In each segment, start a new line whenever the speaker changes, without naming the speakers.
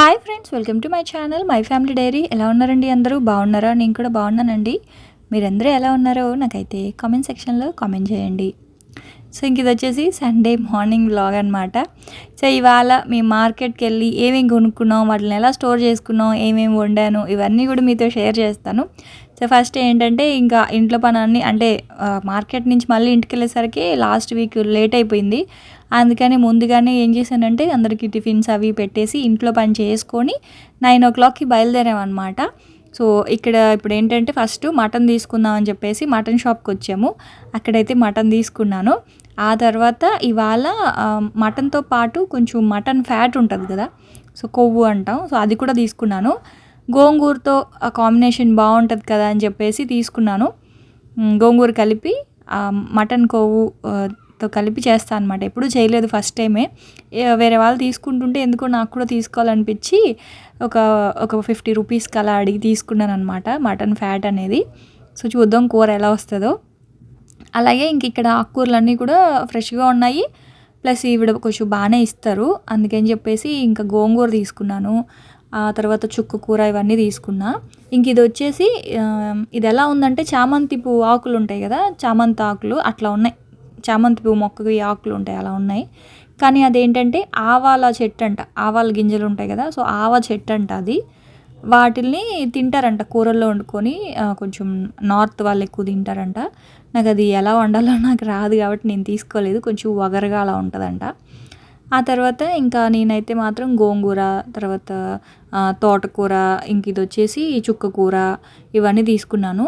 Hi friends, welcome to my channel my family dairy. ఎలా ఉన్నారండి? అందరూ బాగున్నారా? నేను కూడా బాగున్నానండి. మీరందరూ ఎలా ఉన్నారో నాకైతే కామెంట్ సెక్షన్లో కామెంట్ చేయండి. సో ఇంక ఇది వచ్చేసి సండే మార్నింగ్ వ్లాగ్ అనమాట. సో ఇవాళ మేము మార్కెట్కి వెళ్ళి ఏమేమి కొనుక్కున్నాం, వాటిని ఎలా స్టోర్ చేసుకున్నాం, ఏమేమి వండాను, ఇవన్నీ కూడా మీతో షేర్ చేస్తాను. సో ఫస్ట్ ఏంటంటే ఇంకా ఇంట్లో పని అన్నీ అంటే మార్కెట్ నుంచి మళ్ళీ ఇంటికి వెళ్ళేసరికి లాస్ట్ వీక్ లేట్ అయిపోయింది. అందుకని ముందుగానే ఏం చేశానంటే అందరికీ టిఫిన్స్ అవి పెట్టేసి ఇంట్లో పని చేసుకొని 9 o'clockకి బయలుదేరామన్నమాట. సో ఇక్కడ ఇప్పుడు ఏంటంటే ఫస్ట్ మటన్ తీసుకుందాం అని చెప్పేసి మటన్ షాప్కి వచ్చాము. అక్కడైతే మటన్ తీసుకున్నాను. ఆ తర్వాత ఇవాళ మటన్తో పాటు కొంచెం మటన్ ఫ్యాట్ ఉంటుంది కదా, సో కొవ్వు అంటాం, సో అది కూడా తీసుకున్నాను. గోంగూరతో కాంబినేషన్ బాగుంటుంది కదా అని చెప్పేసి తీసుకున్నాను. గోంగూర కలిపి మటన్ కొవ్వు తో కలిపి చేస్తాను అనమాట. ఎప్పుడు చేయలేదు, ఫస్ట్ టైమే. వేరే వాళ్ళు తీసుకుంటుంటే ఎందుకో నాకు కూడా తీసుకోవాలనిపించి ఒక 50 రూపీస్కి అలా అడిగి తీసుకున్నాను అనమాట మటన్ ఫ్యాట్ అనేది. సో చూద్దాం కూర ఎలా వస్తుందో. అలాగే ఇంక ఇక్కడ ఆకుకూరలన్నీ కూడా ఫ్రెష్గా ఉన్నాయి, ప్లస్ ఈవిడ కొంచెం బాగానే ఇస్తారు. అందుకని చెప్పేసి ఇంకా గోంగూర తీసుకున్నాను. ఆ తర్వాత చుక్క కూర ఇవన్నీ తీసుకున్నా. ఇంక ఇది వచ్చేసి ఇది ఎలా ఉందంటే చామంతి పువ్వు ఆకులు ఉంటాయి కదా, చామంతి ఆకులు అట్లా ఉన్నాయి. చామంతి పువ్వు మొక్కకి ఆకులు ఉంటాయి అలా ఉన్నాయి. కానీ అదేంటంటే ఆవాల చెట్టు అంట, ఆవాల గింజలు ఉంటాయి కదా, సో ఆవ చెట్టు అంట అది. వాటిల్ని తింటారంట కూరల్లో వండుకొని. కొంచెం నార్త్ వాళ్ళు ఎక్కువ తింటారంట. నాకు అది ఎలా వండాలో నాకు రాదు కాబట్టి నేను తీసుకోలేదు. కొంచెం వగరగా అలా ఉంటుందంట. ఆ తర్వాత ఇంకా నేనైతే మాత్రం గోంగూర, తర్వాత తోటకూర, ఇంక ఇది వచ్చేసి చుక్క కూర ఇవన్నీ తీసుకున్నాను.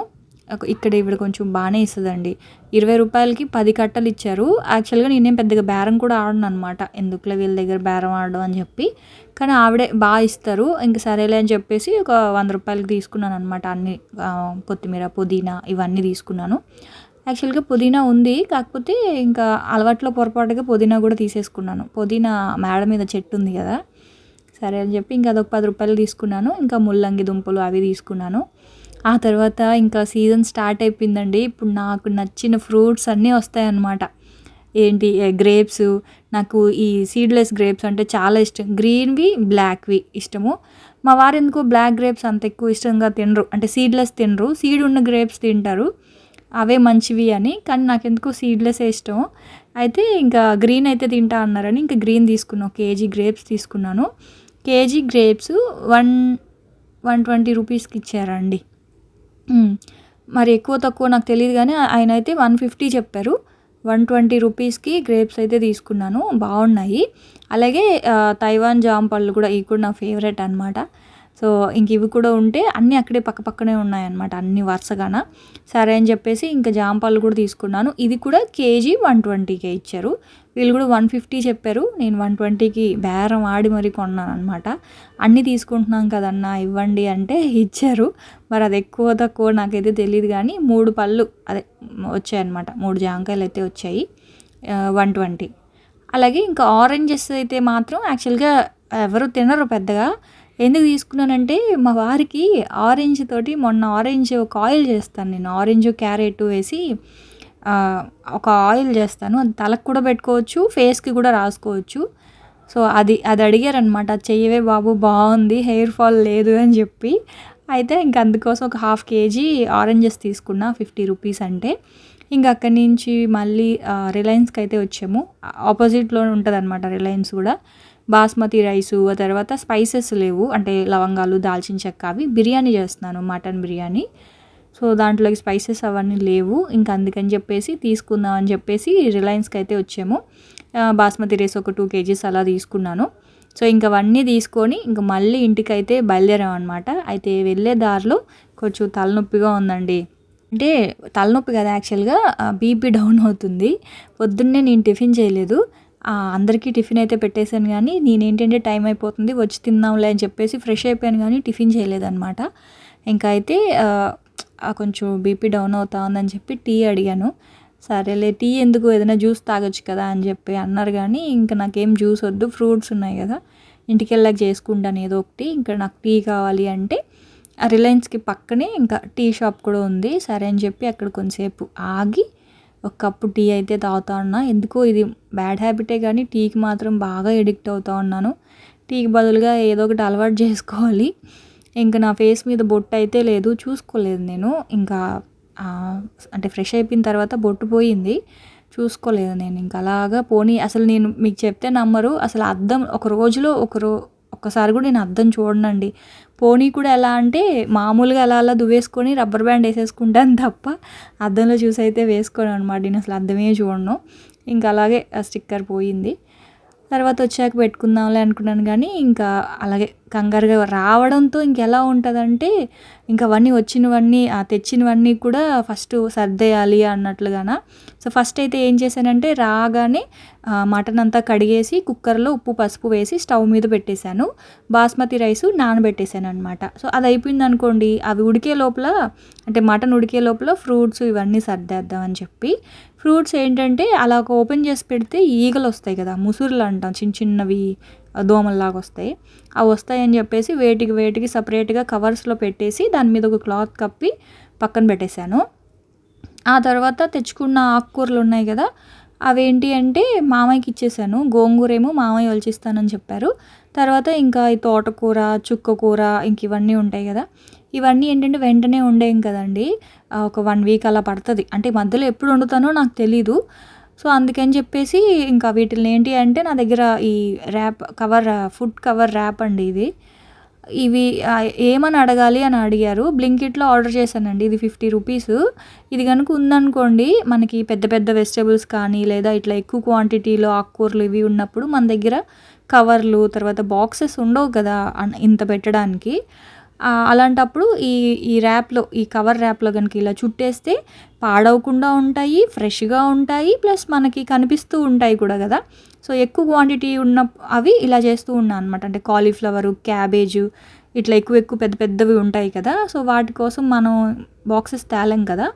ఇక్కడ ఇవిడ కొంచెం బాగానే ఇస్తుందండి. 20 రూపాయలకి 10 కట్టలు ఇచ్చారు. యాక్చువల్గా నేనేం పెద్దగా బేరం కూడా ఆడను అనమాట, ఎందుకులే వీళ్ళ దగ్గర బేరం ఆడడం అని చెప్పి. కానీ ఆవిడే బాగా ఇస్తారు. ఇంక సరేలే అని చెప్పేసి ఒక 100 రూపాయలకి తీసుకున్నాను అనమాట. అన్ని కొత్తిమీర, పుదీనా ఇవన్నీ తీసుకున్నాను. యాక్చువల్గా పుదీనా ఉంది, కాకపోతే ఇంకా అలవాట్లో పొరపాటుగా పుదీనా కూడా తీసేసుకున్నాను. పుదీనా మేడ మీద చెట్టు ఉంది కదా, సరే అని చెప్పి ఇంకా అదొక 10 రూపాయలు తీసుకున్నాను. ఇంకా ముల్లంగి దుంపలు అవి తీసుకున్నాను. ఆ తర్వాత ఇంకా సీజన్ స్టార్ట్ అయిపోయిందండి. ఇప్పుడు నాకు నచ్చిన ఫ్రూట్స్ అన్నీ వస్తాయన్నమాట. ఏంటి గ్రేప్స్, నాకు ఈ సీడ్లెస్ గ్రేప్స్ అంటే చాలా ఇష్టం. గ్రీన్వి, బ్లాక్వి ఇష్టము. మా వారు ఎందుకో బ్లాక్ గ్రేప్స్ అంత ఎక్కువ ఇష్టంగా తినరు, అంటే సీడ్లెస్ తినరు. సీడ్ ఉన్న గ్రేప్స్ తింటారు, అవే మంచివి అని. కానీ నాకు ఎందుకో సీడ్లెస్ ఇష్టం. అయితే ఇంకా గ్రీన్ అయితే తింటా అన్నారని ఇంకా గ్రీన్ తీసుకున్నాను. కేజీ గ్రేప్స్ తీసుకున్నాను. కేజీ గ్రేప్స్ 120 రూపీస్కి ఇచ్చారండి. మరి ఎక్కువ తక్కువ నాకు తెలియదు, కానీ ఆయన అయితే 150 చెప్పారు. 120 రూపీస్కి గ్రేప్స్ అయితే తీసుకున్నాను, బాగున్నాయి. అలాగే తైవాన్ జామ పళ్ళు కూడా, ఇవి కూడా నా ఫేవరెట్ అనమాట. సో ఇంక ఇవి కూడా ఉంటే అన్నీ అక్కడే పక్కనే ఉన్నాయన్నమాట, అన్ని వరుసగాన. సరే అని చెప్పేసి ఇంకా జామ పళ్ళు కూడా తీసుకున్నాను. ఇది కూడా కేజీ 120కే ఇచ్చారు. వీళ్ళు కూడా 150 చెప్పారు. నేను 120కి బేరం ఆడి మరీ కొన్నాను అనమాట. అన్నీ తీసుకుంటున్నాం కదన్నా ఇవ్వండి అంటే ఇచ్చారు. మరి అది ఎక్కువ తక్కువ నాకైతే తెలియదు, కానీ 3 పళ్ళు అదే వచ్చాయన్నమాట. 3 జామకాయలు అయితే వచ్చాయి, 120. అలాగే ఇంకా ఆరెంజెస్ అయితే మాత్రం యాక్చువల్గా ఎవరు తినరు పెద్దగా. ఎందుకు తీసుకున్నానంటే మా వారికి ఆరెంజ్ తోటి మొన్న ఆరెంజ్ ఒక ఆయిల్ చేస్తాను నేను. ఆరెంజ్ క్యారెట్ వేసి ఒక ఆయిల్ చేస్తాను. అది తలకు కూడా పెట్టుకోవచ్చు, ఫేస్కి కూడా రాసుకోవచ్చు. సో అది అడిగారనమాట, చెయ్యవే బాబు బాగుంది, హెయిర్ ఫాల్ లేదు అని చెప్పి. అయితే ఇంక అందుకోసం ఒక 1/2 కేజీ ఆరెంజెస్ తీసుకున్నా, 50 రూపీస్ అంటే. ఇంక అక్కడి నుంచి మళ్ళీ రిలయన్స్కి అయితే వచ్చాము. ఆపోజిట్లో ఉంటుంది అనమాట రిలయన్స్ కూడా. బాస్మతి రైసు, ఆ తర్వాత స్పైసెస్ లేవు, అంటే లవంగాలు, దాల్చిన చెక్క, అవి బిర్యానీ చేస్తున్నాను, మటన్ బిర్యానీ. సో దాంట్లోకి స్పైసెస్ అవన్నీ లేవు. ఇంకా అందుకని చెప్పేసి తీసుకుందాం అని చెప్పేసి రిలయన్స్కి అయితే వచ్చాము. బాస్మతి రైస్ ఒక 2 కేజీస్ అలా తీసుకున్నాను. సో ఇంక అవన్నీ తీసుకొని ఇంకా మళ్ళీ ఇంటికైతే బయలుదేరాం అనమాట. అయితే వెళ్ళే దారిలో కొంచెం తలనొప్పిగా ఉందండి. అంటే తలనొప్పి కదా, యాక్చువల్గా బీపీ డౌన్ అవుతుంది. పొద్దున్నే నేను టిఫిన్ చేయలేదు. అందరికీ టిఫిన్ అయితే పెట్టేశాను, కానీ నేనేంటంటే టైం అయిపోతుంది వచ్చి తిందాంలే అని చెప్పేసి ఫ్రెష్ అయిపోయాను, కానీ టిఫిన్ చేయలేదన్నమాట. ఇంకా అయితే కొంచెం బీపీ డౌన్ అవుతా ఉందని చెప్పి టీ అడిగాను. సరేలే టీ ఎందుకు, ఏదైనా జ్యూస్ తాగొచ్చు కదా అని చెప్పి అన్నారు. కానీ ఇంకా నాకేం జ్యూస్ వద్దు, ఫ్రూట్స్ ఉన్నాయి కదా, ఇంటికి వెళ్ళాక చేసుకుంటాను ఏదో ఒకటి. ఇంకా నాకు టీ కావాలి అంటే ఆ రిలయన్స్కి పక్కనే ఇంకా టీ షాప్ కూడా ఉంది. సరే అని చెప్పి అక్కడ కొంతసేపు ఆగి ఒక కప్పు టీ అయితే తాగుతా ఉన్నా. ఎందుకో ఇది బ్యాడ్ హ్యాబిటే, కానీ టీకి మాత్రం బాగా ఎడిక్ట్ అవుతూ ఉన్నాను. టీకి బదులుగా ఏదో ఒకటి అలవాటు చేసుకోవాలి. ఇంక నా ఫేస్ మీద బొట్టు అయితే లేదు, చూసుకోలేదు నేను. ఇంకా అంటే ఫ్రెష్ అయిపోయిన తర్వాత బొట్టు పోయింది, చూసుకోలేదు నేను. ఇంక అలాగా పోనీ అసలు నేను మీకు చెప్తే నమ్మరు, అసలు అద్దం ఒక రోజులో ఒక్కసారి కూడా నేను అద్దం చూడనండి. పోనీ కూడా ఎలా అంటే మామూలుగా అలా అలా దువ్వేసుకొని రబ్బర్ బ్యాండ్ వేసేసుకుంటాను తప్ప అద్దంలో చూసి అయితే వేసుకోను అనమాట. నేను అసలు అద్దమే చూడను. ఇంకా అలాగే ఆ స్టిక్కర్ పోయింది. తర్వాత వచ్చాక పెట్టుకుందాంలే అనుకున్నాను, కానీ ఇంకా అలాగే కంగారుగా రావడంతో ఇంకెలా ఉంటుందంటే ఇంకా అవన్నీ వచ్చినవన్నీ తెచ్చినవన్నీ కూడా ఫస్ట్ సర్దేయాలి అన్నట్లుగాన. సో ఫస్ట్ అయితే ఏం చేశానంటే రాగానే మటన్ అంతా కడిగేసి కుక్కర్లో ఉప్పు పసుపు వేసి స్టవ్ మీద పెట్టేశాను. బాస్మతి రైస్ నానబెట్టేశాను అనమాట. సో అది అయిపోయింది అనుకోండి, అవి ఉడికే లోపల అంటే మటన్ ఉడికే లోపల ఫ్రూట్స్ ఇవన్నీ సర్దేద్దామని చెప్పి, ఫ్రూట్స్ ఏంటంటే అలా ఓపెన్ చేసి పెడితే ఈగలు వస్తాయి కదా, ముసురులు అంటాం, చిన్న చిన్నవి దోమల్లాగా వస్తాయి. అవి వస్తాయని చెప్పేసి వేటికి సపరేట్గా కవర్స్లో పెట్టేసి దాని మీద ఒక క్లాత్ కప్పి పక్కన పెట్టేశాను. ఆ తర్వాత తెచ్చుకున్న ఆకుకూరలు ఉన్నాయి కదా, అవేంటి అంటే మామయ్యకి ఇచ్చేసాను. గోంగూర ఏమో మామయ్య ఒలిచిస్తానని చెప్పారు. తర్వాత ఇంకా ఈ తోటకూర, చుక్కకూర, ఇంక ఇవన్నీ ఉంటాయి కదా, ఇవన్నీ ఏంటంటే వెంటనే వండేం కదండి, ఒక 1 వీక్ అలా పడుతుంది. అంటే మధ్యలో ఎప్పుడు వండుతానో నాకు తెలీదు. సో అందుకని చెప్పేసి ఇంకా వీటిని ఏంటి అంటే నా దగ్గర ఈ ఫుడ్ కవర్ ర్యాప్ అండి ఇది. ఇవి ఏమని అడగాలి అని అడిగారు. బ్లింకిట్లో ఆర్డర్ చేశానండి. ఇది 50 రూపీస్. ఇది కనుక ఉందనుకోండి, మనకి పెద్ద పెద్ద వెజిటబుల్స్ కానీ లేదా ఇట్లా ఎక్కువ క్వాంటిటీలో ఆకుకూరలు ఇవి ఉన్నప్పుడు మన దగ్గర కవర్లు తర్వాత బాక్సెస్ ఉండవు కదా ఇంత పెట్టడానికి. అలాంటప్పుడు ఈ ర్యాప్లో, ఈ కవర్ ర్యాప్లో కనుక ఇలా చుట్టేస్తే పాడవకుండా ఉంటాయి, ఫ్రెష్గా ఉంటాయి, ప్లస్ మనకి కనిపిస్తూ ఉంటాయి కూడా కదా. సో ఎక్కువ క్వాంటిటీ ఉన్న అవి ఇలా చేస్తూ ఉన్నాను అనమాట. అంటే కాలీఫ్లవరు, క్యాబేజు, ఇట్లా ఎక్కువ పెద్ద పెద్దవి ఉంటాయి కదా. సో వాటి కోసం మనం బాక్సెస్ తేలేం కదా.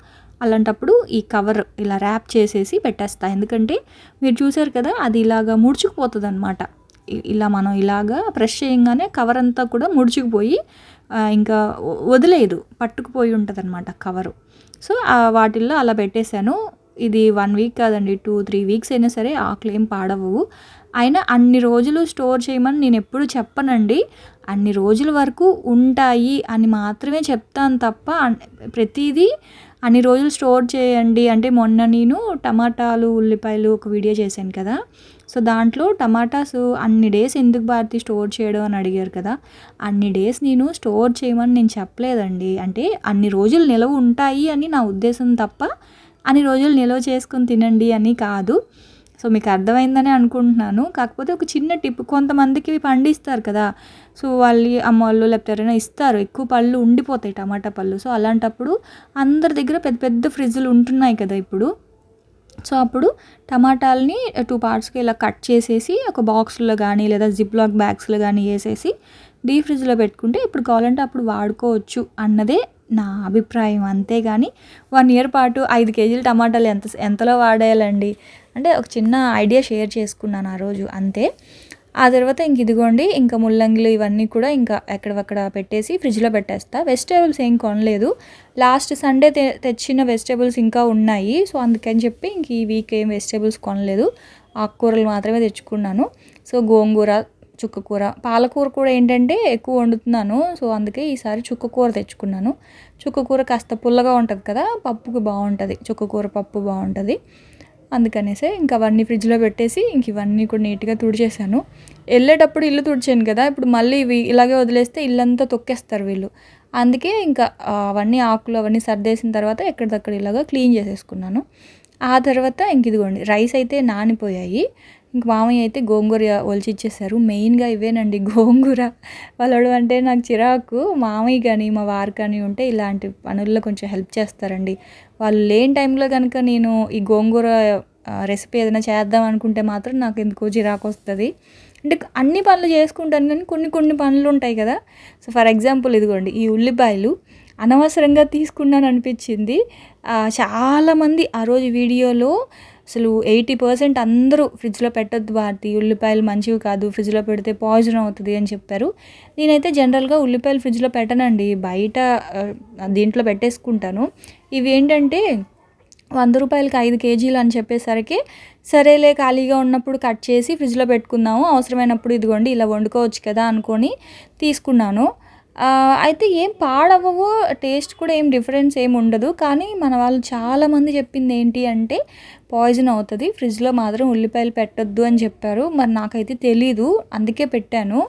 అలాంటప్పుడు ఈ కవర్ ఇలా ర్యాప్ చేసేసి పెట్టేస్తా. ఎందుకంటే మీరు చూసారు కదా, అది ఇలాగా ముడుచుకుపోతుంది అనమాట. ఇలా మనం ఇలాగా ప్రెస్ చేయగానే కవర్ అంతా కూడా ముడుచుకుపోయి ఇంకా వదిలేదు, పట్టుకుపోయి ఉంటుంది అనమాట కవరు. సో వాటిల్లో అలా పెట్టేశాను. ఇది 1 వీక్ కాదండి, 2-3 వీక్స్ అయినా సరే ఆకులు ఏం పాడవు. అయినా అన్ని రోజులు స్టోర్ చేయమని నేను ఎప్పుడు చెప్పనండి. అన్ని రోజుల వరకు ఉంటాయి అని మాత్రమే చెప్తాను తప్ప ప్రతిదీ అన్ని రోజులు స్టోర్ చేయండి అంటే, మొన్న నేను టమాటాలు, ఉల్లిపాయలు ఒక వీడియో చేశాను కదా. సో దాంట్లో టమాటాస్ అన్ని డేస్ ఎందుకు భారతి స్టోర్ చేయడం అని అడిగారు కదా. అన్ని డేస్ నేను స్టోర్ చేయమని నేను చెప్పలేదండి. అంటే అన్ని రోజులు నిలవ ఉంటాయి అని నా ఉద్దేశం తప్ప అన్ని రోజులు నిల్వ చేసుకొని తినండి అని కాదు. సో మీకు అర్థమైందని అనుకుంటున్నాను. కాకపోతే ఒక చిన్న టిప్, కొంతమందికి పండిస్తారు కదా, సో వాళ్ళు అమ్మ వాళ్ళు లేకపోతే ఎవరైనా ఇస్తారు, ఎక్కువ పళ్ళు ఉండిపోతాయి టమాటా పళ్ళు. సో అలాంటప్పుడు అందరి దగ్గర పెద్ద పెద్ద ఫ్రిడ్జ్లు ఉంటున్నాయి కదా ఇప్పుడు. సో అప్పుడు టమాటాలని 2 పార్ట్స్కి ఇలా కట్ చేసేసి ఒక బాక్స్లో కానీ లేదా జిప్లాక్ బ్యాగ్స్లో కానీ వేసేసి డీప్ ఫ్రిడ్జ్లో పెట్టుకుంటే ఇప్పుడు కావాలంటే అప్పుడు వాడుకోవచ్చు అన్నదే నా అభిప్రాయం. అంతేగాని 1 ఇయర్ పాటు 5 కేజీల టమాటాలు ఎంతలో వాడేయాలండి అంటే ఒక చిన్న ఐడియా షేర్ చేసుకున్నాను ఆ రోజు, అంతే. ఆ తర్వాత ఇంక ఇదిగోండి, ఇంకా ముల్లంగిలు ఇవన్నీ కూడా ఇంకా ఎక్కడక్కడ పెట్టేసి ఫ్రిడ్జ్లో పెట్టేస్తా. వెజిటేబుల్స్ ఏం కొనలేదు, లాస్ట్ సండే తెచ్చిన వెజిటేబుల్స్ ఇంకా ఉన్నాయి. సో అందుకని చెప్పి ఇంక ఈ వీక్ ఏం వెజిటేబుల్స్ కొనలేదు, ఆకుకూరలు మాత్రమే తెచ్చుకున్నాను. సో గోంగూర, చుక్కకూర, పాలకూర కూడా ఏంటంటే ఎక్కువ వండుతున్నాను. సో అందుకే ఈసారి చుక్కకూర తెచ్చుకున్నాను. చుక్కకూర కాస్త పుల్లగా ఉంటుంది కదా, పప్పుకి బాగుంటుంది, చుక్కకూర పప్పు బాగుంటుంది. అందుకనేసే ఇంక అవన్నీ ఫ్రిడ్జ్లో పెట్టేసి ఇంక ఇవన్నీ కూడా నీట్గా తుడిచేసాను. వెళ్ళేటప్పుడు ఇల్లు తుడిచాను కదా, ఇప్పుడు మళ్ళీ ఇవి ఇలాగే వదిలేస్తే ఇల్లంతా తొక్కేస్తారు వీళ్ళు. అందుకే ఇంకా అవన్నీ ఆకులు అవన్నీ సర్దేసిన తర్వాత ఎక్కడిదక్కడ ఇలాగా క్లీన్ చేసేసుకున్నాను. ఆ తర్వాత ఇంక ఇదిగోండి రైస్ అయితే నానిపోయాయి. ఇంక మామయ్య అయితే గోంగూర ఒలిచి ఇచ్చేసారు. మెయిన్గా ఇవేనండి, గోంగూర వాళ్ళడు అంటే నాకు చిరాకు. మామయ్య కానీ మా వారు కానీ ఉంటే ఇలాంటి పనుల్లో కొంచెం హెల్ప్ చేస్తారండి. వాళ్ళు లేని టైంలో కనుక నేను ఈ గోంగూర రెసిపీ ఏదైనా చేద్దాం అనుకుంటే మాత్రం నాకు ఎందుకో చిరాకు వస్తుంది. అంటే అన్ని పనులు చేసుకుంటాను కానీ కొన్ని పనులు ఉంటాయి కదా. సో ఫర్ ఎగ్జాంపుల్ ఇదిగోండి, ఈ ఉల్లిపాయలు అనవసరంగా తీసుకున్నాను అనిపించింది. చాలామంది ఆ రోజు వీడియోలో అసలు 80% అందరూ ఫ్రిడ్జ్లో పెట్టొద్దు భారతి, ఉల్లిపాయలు మంచివి కాదు, ఫ్రిడ్జ్లో పెడితే పాయిజన్ అవుతుంది అని చెప్పారు. నేనైతే జనరల్గా ఉల్లిపాయలు ఫ్రిడ్జ్లో పెట్టనండి, బయట దీంట్లో పెట్టేసుకుంటాను. ఇవి ఏంటంటే రూ. 100కి 5 కేజీలు అని చెప్పేసరికి సరేలే ఖాళీగా ఉన్నప్పుడు కట్ చేసి ఫ్రిడ్జ్‌లో పెట్టుకుందాము. అవసరమైనప్పుడు ఇదిగోండి ఇలా వండుకోవచ్చు కదా అనుకోని తీసుకున్నాను. అయితే ఏం పాడవ్వవు. టేస్ట్ కూడా ఏం డిఫరెన్స్ ఏమి ఉండదు. కానీ మన వాళ్ళు చాలామంది చెప్పింది ఏంటి అంటే పాయిజన్ అవుతది. ఫ్రిడ్జ్‌లో మాత్రం ఉల్లిపాయలు పెట్టొద్దు అని చెప్పారు. మరి నాకైతే తెలీదు. అందుకే పెట్టాను.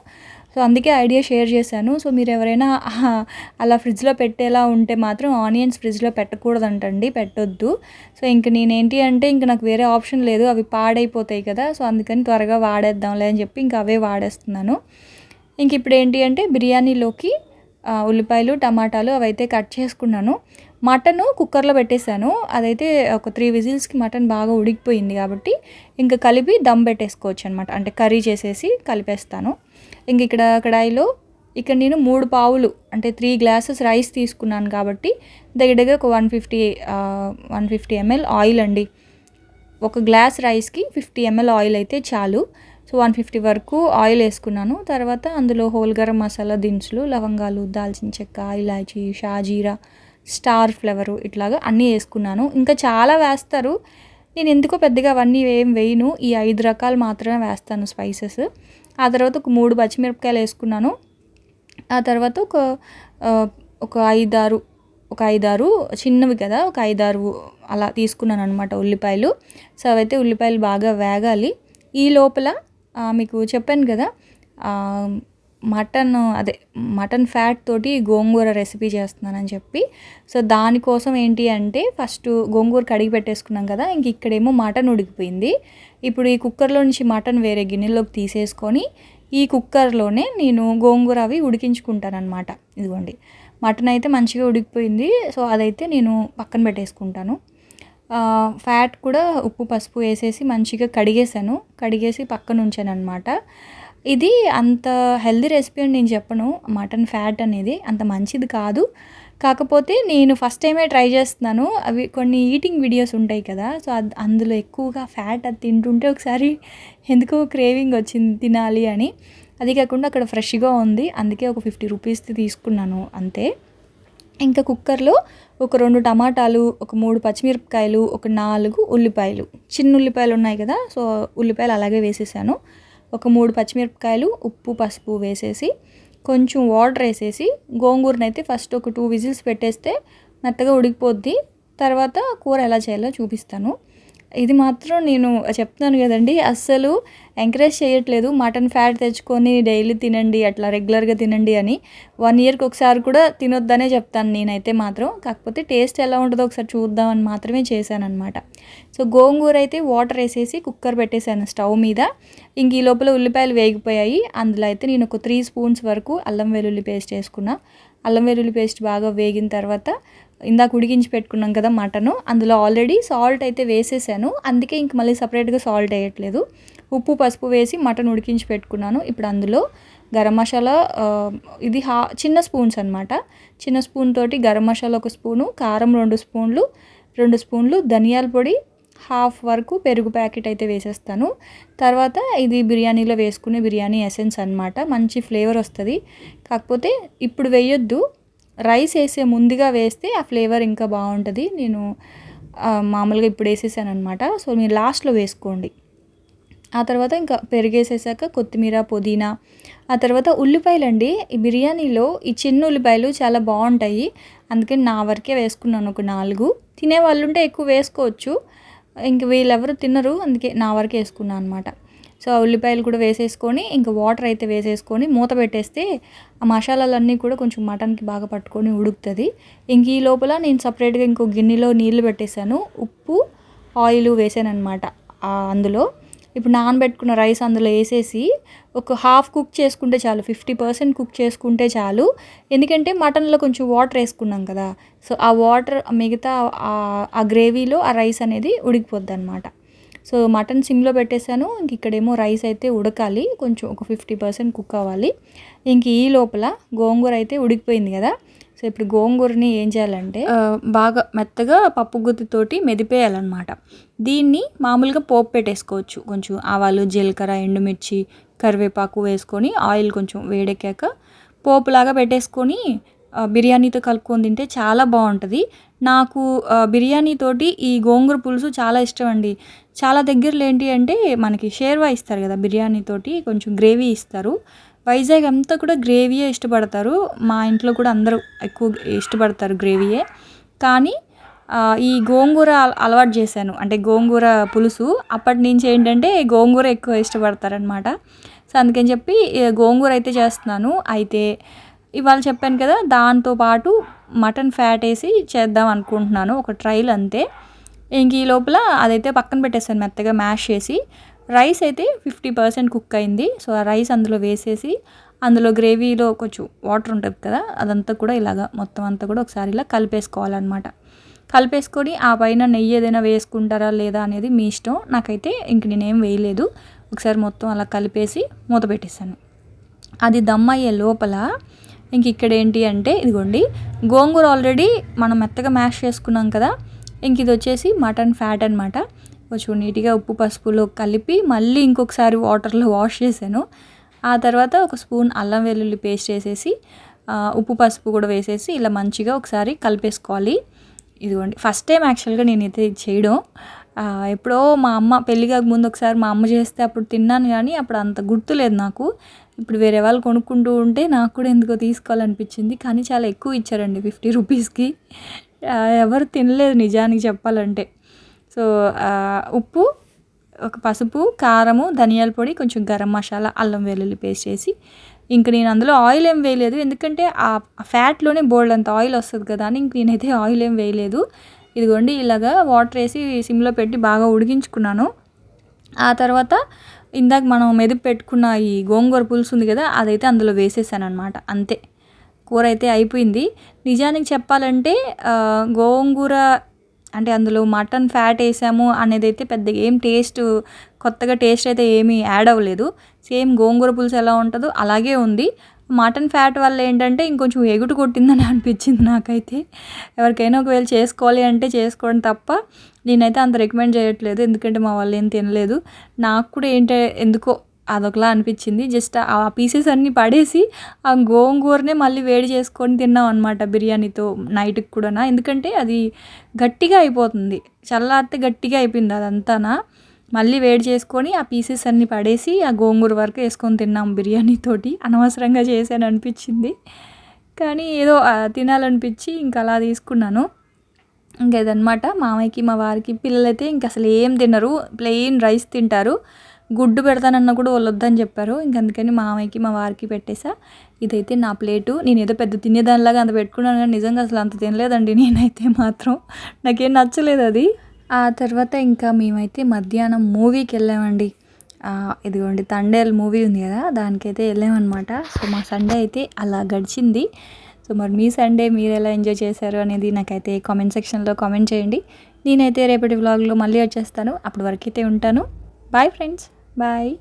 సో, అందుకే ఐడియా షేర్ చేశాను. సో, మీరెవరైనా అలా ఫ్రిడ్జ్‌లో పెట్టేలా ఉంటే మాత్రం ఆనియన్స్ ఫ్రిడ్జ్‌లో పెట్టకూడదంటండి. పెట్టొద్దు. సో, ఇంక నేనేంటి అంటే ఇంక నాకు వేరే ఆప్షన్ లేదు. అవి పాడైపోతాయి కదా! సో, అందుకని త్వరగా వాడేద్దాంలే అని చెప్పి ఇంక అవే వాడేస్తున్నాను. ఇంక ఇప్పుడేంటి అంటే బిర్యానీలోకి ఉల్లిపాయలు, టమాటాలు అవైతే కట్ చేసుకున్నాను. మటను కుక్కర్‌లో పెట్టేశాను. అదైతే ఒక 3 విజిల్స్‌కి మటన్ బాగా ఉడికిపోయింది కాబట్టి ఇంక కలిపి దమ్ పెట్టేసుకోవచ్చనమాట. అంటే కర్రీ చేసేసి కలిపేస్తాను. ఇంక ఇక్కడ కడాయిలో నేను 3 పావులు అంటే 3 గ్లాసెస్ రైస్ తీసుకున్నాను కాబట్టి దగ్గర దగ్గర ఒక 150 ఎంఎల్ ఆయిల్ అండి. ఒక గ్లాస్ రైస్‌కి 50 ఎంఎల్ ఆయిల్ అయితే చాలు. సో, 150 వరకు ఆయిల్ వేసుకున్నాను. తర్వాత అందులో హోల్ గరం మసాలా దినుసులు, లవంగాలు, దాల్చిన చెక్క, ఇలాచీ, షాజీరా, స్టార్ ఫ్లేవరు ఇట్లాగా అన్నీ వేసుకున్నాను. ఇంకా చాలా వేస్తారు. నేను ఎందుకో పెద్దగా అవన్నీ ఏం వేయను. ఈ 5 రకాలు మాత్రమే వేస్తాను స్పైసెస్. ఆ తర్వాత ఒక 3 పచ్చిమిరపకాయలు వేసుకున్నాను. ఆ తర్వాత ఒక 5, 6 చిన్నవి కదా! ఒక 5, 6 అలా తీసుకున్నాననమాట ఉల్లిపాయలు. సో, అవైతే ఉల్లిపాయలు బాగా వేగాలి. ఈ లోపల మీకు చెప్పాను కదా! మటన్ ఫ్యాట్ తోటి గోంగూర రెసిపీ చేస్తున్నానని చెప్పి. సో, దానికోసం ఏంటి అంటే ఫస్ట్ గోంగూర కడిగి పెట్టేసుకున్నాం కదా! ఇంక ఇక్కడేమో మటన్ ఉడికిపోయింది. ఇప్పుడు ఈ కుక్కర్‌లో నుంచి మటన్ వేరే గిన్నెలోకి తీసేసుకొని ఈ కుక్కర్‌లోనే నేను గోంగూర అవి ఉడికించుకుంటాననమాట. ఇదిగోండి మటన్ అయితే మంచిగా ఉడికిపోయింది. సో, అదైతే నేను పక్కన పెట్టేసుకుంటాను. ఫ్యాట్ కూడా ఉప్పు, పసుపు వేసేసి మంచిగా కడిగేసాను. కడిగేసి పక్కన ఉంచాననమాట. ఇది అంత హెల్తీ రెసిపీ అని నేను చెప్పను. మటన్ ఫ్యాట్ అనేది అంత మంచిది కాదు. కాకపోతే నేను ఫస్ట్ టైమే ట్రై చేస్తున్నాను. అవి కొన్ని ఈటింగ్ వీడియోస్ ఉంటాయి కదా! సో, అందులో ఎక్కువగా ఫ్యాట్ అది తింటుంటే ఒకసారి ఎందుకో క్రేవింగ్ వచ్చింది తినాలి అని. అది కాకుండా అక్కడ ఫ్రెష్‌గా ఉంది. అందుకే ఒక 50 రూపీస్‌ది తీసుకున్నాను అంతే. ఇంకా కుక్కర్‌లో ఒక 2 టమాటాలు, ఒక 3 పచ్చిమిరపకాయలు, ఒక 4 ఉల్లిపాయలు, చిన్న ఉల్లిపాయలు ఉన్నాయి కదా! సో, ఉల్లిపాయలు అలాగే వేసేసాను. ఒక 3 పచ్చిమిరపకాయలు, ఉప్పు, పసుపు వేసేసి కొంచెం వాటర్ వేసేసి గోంగూరనైతే ఫస్ట్ ఒక 2 విజిల్స్ పెట్టేస్తే మెత్తగా ఉడికిపోద్ది. తర్వాత కూర ఎలా చేయాలో చూపిస్తాను. ఇది మాత్రం నేను చెప్తున్నాను కదండీ! అస్సలు ఎంకరేజ్ చేయట్లేదు. మటన్ ఫ్యాట్ తెచ్చుకొని డైలీ తినండి, అట్లా రెగ్యులర్‌గా తినండి అని. 1 ఇయర్‌కి ఒకసారి కూడా తినొద్దనే చెప్తాను నేనైతే మాత్రం. కాకపోతే టేస్ట్ ఎలా ఉంటదో ఒకసారి చూద్దామని మాత్రమే చేశాననమాట. సో, గోంగూర అయితే వాటర్ వేసేసి కుక్కర్ పెట్టేశాను స్టవ్ మీద. ఇంక ఈ లోపల ఉల్లిపాయలు వేగిపోయాయి. అందులో అయితే నేను ఒక 3 స్పూన్స్ వరకు అల్లం వెల్లుల్లి పేస్ట్ వేసుకున్నా. అల్లం వెల్లుల్లి పేస్ట్ బాగా వేగిన తర్వాత ఇందాక ఉడికించి పెట్టుకున్నాం కదా మటను, అందులో ఆల్రెడీ సాల్ట్ అయితే వేసేసాను. అందుకే ఇంక మళ్ళీ సపరేట్‌గా సాల్ట్ వేయట్లేదు. ఉప్పు, పసుపు వేసి మటన్ ఉడికించి పెట్టుకున్నాను. ఇప్పుడు అందులో గరం మసాలా ఇది చిన్న స్పూన్స్ అనమాట. చిన్న స్పూన్ తోటి గరం మసాలా 1 స్పూను, కారం 2 స్పూన్లు, 2 స్పూన్లు ధనియాల పొడి, హాఫ్ వరకు పెరుగు ప్యాకెట్ అయితే వేసేస్తాను. తర్వాత ఇది బిర్యానీలో వేసుకునే బిర్యానీ ఎసెన్స్ అనమాట. మంచి ఫ్లేవర్ వస్తుంది. కాకపోతే ఇప్పుడు వేయొద్దు. రైస్ వేసే ముందుగా వేస్తే ఆ ఫ్లేవర్ ఇంకా బాగుంటుంది. నేను మామూలుగా ఇప్పుడు వేసేసానమాట. సో, మీరు లాస్ట్లో వేసుకోండి. ఆ తర్వాత ఇంకా పెరిగేసేసాక కొత్తిమీర, పుదీనా, ఆ తర్వాత ఉల్లిపాయలండి. ఈ బిర్యానీలో ఈ చిన్న ఉల్లిపాయలు చాలా బాగుంటాయి. అందుకని నా వరకే వేసుకున్నాను ఒక 4. తినేవాళ్ళు ఉంటే ఎక్కువ వేసుకోవచ్చు. ఇంక వీళ్ళెవరు తినరు, అందుకే నా వరకే వేసుకున్నాను అనమాట. సో, ఆ ఉల్లిపాయలు కూడా వేసేసుకొని ఇంకా వాటర్ అయితే వేసేసుకొని మూత పెట్టేస్తే ఆ మసాలాలన్నీ కూడా కొంచెం మటన్కి బాగా పట్టుకొని ఉడుకుతుంది. ఇంక ఈ లోపల నేను సపరేట్గా ఇంకో గిన్నెలో నీళ్లు పెట్టేశాను. ఉప్పు, ఆయిల్ వేసానమాట అందులో. ఇప్పుడు నానబెట్టుకున్న రైస్ అందులో వేసేసి ఒక హాఫ్ కుక్ చేసుకుంటే చాలు. 50% కుక్ చేసుకుంటే చాలు. ఎందుకంటే మటన్లో కొంచెం వాటర్ వేసుకున్నాం కదా! సో, ఆ వాటర్ మిగతా ఆ గ్రేవీలో ఆ రైస్ అనేది ఉడికిపోద్ది అనమాట. సో, మటన్ సిమ్లో పెట్టేశాను. ఇంక ఇక్కడేమో రైస్ అయితే ఉడకాలి. కొంచెం ఒక 50% కుక్ అవ్వాలి. ఇంక ఈ లోపల గోంగూర అయితే ఉడికిపోయింది కదా! సో, ఇప్పుడు గోంగూరని ఏం చేయాలంటే బాగా మెత్తగా పప్పు గుత్తితోటి మెదిపేయాలన్నమాట. దీన్ని మామూలుగా పోపు పెట్టేసుకోవచ్చు. కొంచెం ఆవాలు, జీలకర్ర, ఎండుమిర్చి, కరివేపాకు వేసుకొని ఆయిల్ కొంచెం వేడెక్కాక పోపులాగా పెట్టేసుకొని బిర్యానీతో కలుపుకొని తింటే చాలా బాగుంటుంది. నాకు బిర్యానీతోటి ఈ గోంగూర పులుసు చాలా ఇష్టం అండి. చాలా దగ్గరలో ఏంటి అంటే మనకి షేర్వా ఇస్తారు కదా, బిర్యానీతోటి కొంచెం గ్రేవీ ఇస్తారు. వైజాగ్ అంతా కూడా గ్రేవీయే ఇష్టపడతారు. మా ఇంట్లో కూడా అందరూ ఎక్కువ ఇష్టపడతారు గ్రేవీయే. కానీ ఈ గోంగూర అలవాటు చేశాను, అంటే గోంగూర పులుసు. అప్పటి నుంచి ఏంటంటే గోంగూర ఎక్కువ ఇష్టపడతారనమాట. సో అందుకని చెప్పి గోంగూర అయితే చేస్తున్నాను. అయితే ఇవాళ చెప్పాను కదా, దాంతోపాటు మటన్ ఫ్యాట్ వేసి చేద్దాం అనుకుంటున్నాను, ఒక ట్రైల్ అంతే. ఇంక ఈ లోపల అదైతే పక్కన పెట్టేసాను మెత్తగా మ్యాష్ చేసి. రైస్ అయితే 50% కుక్ అయింది. సో ఆ రైస్ అందులో వేసేసి, అందులో గ్రేవీలో కొంచెం వాటర్ ఉంటుంది కదా, అదంతా కూడా ఇలాగా మొత్తం అంతా కూడా ఒకసారి ఇలా కలిపేసుకోవాలన్నమాట. కలిపేసుకొని ఆ పైన నెయ్యి ఏదైనా వేసుకుంటారా లేదా అనేది మీ ఇష్టం. నాకైతే ఇంక నేనేం వేయలేదు. ఒకసారి మొత్తం అలా కలిపేసి మూత పెట్టేశాను. అది దమ్ అయ్యే లోపల ఇంక ఇక్కడ ఏంటి అంటే ఇదిగోండి, గోంగూర ఆల్రెడీ మనం మెత్తగా మ్యాష్ చేసుకున్నాం కదా. ఇంక ఇది వచ్చేసి మటన్ ఫ్యాట్ అనమాట. కొంచెం నీట్గా ఉప్పు పసుపులో కలిపి మళ్ళీ ఇంకొకసారి వాటర్లో వాష్ చేశాను. ఆ తర్వాత ఒక స్పూన్ అల్లం వెల్లుల్లి పేస్ట్ వేసేసి ఉప్పు పసుపు కూడా వేసేసి ఇలా మంచిగా ఒకసారి కలిపేసుకోవాలి. ఇదిగోండి, ఫస్ట్ టైం యాక్చువల్గా నేనైతే ఇది చేయడం. ఎప్పుడో మా అమ్మ పెళ్ళి కాక ముందు ఒకసారి మా అమ్మ చేస్తే అప్పుడు తిన్నాను, కానీ అప్పుడు అంత గుర్తులేదు నాకు. ఇప్పుడు వేరే వాళ్ళు కొనుక్కుంటూ ఉంటే నాకు కూడా ఎందుకో తీసుకోవాలనిపించింది. కానీ చాలా ఎక్కువ ఇచ్చారండి 50 రూపీస్కి. ఎవరు తినలేదు నిజానికి చెప్పాలంటే. సో ఉప్పు, ఒక పసుపు, కారము, ధనియాల పొడి, కొంచెం గరం మసాలా, అల్లం వెల్లుల్లి పేస్ట్ వేసి, ఇంక నేను అందులో ఆయిల్ ఏం వేయలేదు, ఎందుకంటే ఆ ఫ్యాట్లోనే బోల్డ్ అంత ఆయిల్ వస్తుంది కదా అని ఇంక నేనైతే ఆయిల్ ఏం వేయలేదు. ఇదిగోండి, ఇలాగా వాటర్ వేసి సిమ్లో పెట్టి బాగా ఉడికించుకున్నాను. ఆ తర్వాత ఇందాక మనం మెదిపి పెట్టుకున్న ఈ గోంగూర పులుసు ఉంది కదా, అదైతే అందులో వేసేసాను అనమాట. అంతే, కూర అయితే అయిపోయింది. నిజానికి చెప్పాలంటే గోంగూర అంటే అందులో మటన్ ఫ్యాట్ వేసాము అనేది అయితే పెద్దగా ఏం కొత్తగా టేస్ట్ అయితే ఏమీ యాడ్ అవ్వలేదు. సేమ్ గోంగూర పులుసు ఎలా ఉంటుందో అలాగే ఉంది. మటన్ ఫ్యాట్ వల్ల ఏంటంటే ఇంకొంచెం ఎగుటు కొట్టిందని అనిపించింది నాకైతే. ఎవరికైనా ఒకవేళ చేసుకోవాలి అంటే చేసుకోవడం తప్ప నేనైతే అంత రికమెండ్ చేయట్లేదు, ఎందుకంటే మా వాళ్ళు ఏం తినలేదు. నాకు కూడా ఎందుకో అదొకలా అనిపించింది. జస్ట్ ఆ పీసెస్ అన్నీ పడేసి ఆ గోంగూరనే మళ్ళీ వేడి చేసుకొని తిన్నాం అనమాట బిర్యానీతో నైట్కి కూడా. ఎందుకంటే అది గట్టిగా అయిపోతుంది, చల్లారితే గట్టిగా అయిపోయింది అదంతానా. మళ్ళీ వేడి చేసుకొని ఆ పీసెస్ అన్నీ పడేసి ఆ గోంగూర వరకు వేసుకొని తిన్నాం బిర్యానీతోటి. అనవసరంగా చేశాను అనిపించింది, కానీ ఏదో తినాలనిపించి ఇంకా అలా తీసుకున్నాను. ఇంకా ఇదనమాట. మామయ్యకి మా వారికి, పిల్లలైతే ఇంక అసలు ఏం తినరు, ప్లెయిన్ రైస్ తింటారు. గుడ్డు పెడతానన్నా కూడా వాళ్ళు వద్దని చెప్పారు. ఇంక అందుకని మామయ్యకి మా వారికి పెట్టేసా. ఇదైతే నా ప్లేటు. నేను ఏదో పెద్ద తినేదానిలాగా అంత పెట్టుకున్నాను, కానీ నిజంగా అసలు అంత తినలేదండి నేనైతే మాత్రం. నాకేం నచ్చలేదు అది. ఆ తర్వాత ఇంకా మేమైతే మధ్యాహ్నం మూవీకి వెళ్ళామండి. ఇదిగోండి, తండేల్ మూవీ ఉంది కదా, దానికైతే వెళ్ళామన్నమాట. సో మా సండే అయితే అలా గడిచింది. సో మరి మీ సండే మీరు ఎలా ఎంజాయ్ చేశారు అనేది నాకైతే కామెంట్ సెక్షన్లో కామెంట్ చేయండి. నేనైతే రేపటి వ్లాగ్లో మళ్ళీ వచ్చేస్తాను. అప్పటి వరకు అయితే ఉంటాను. Bye friends, bye.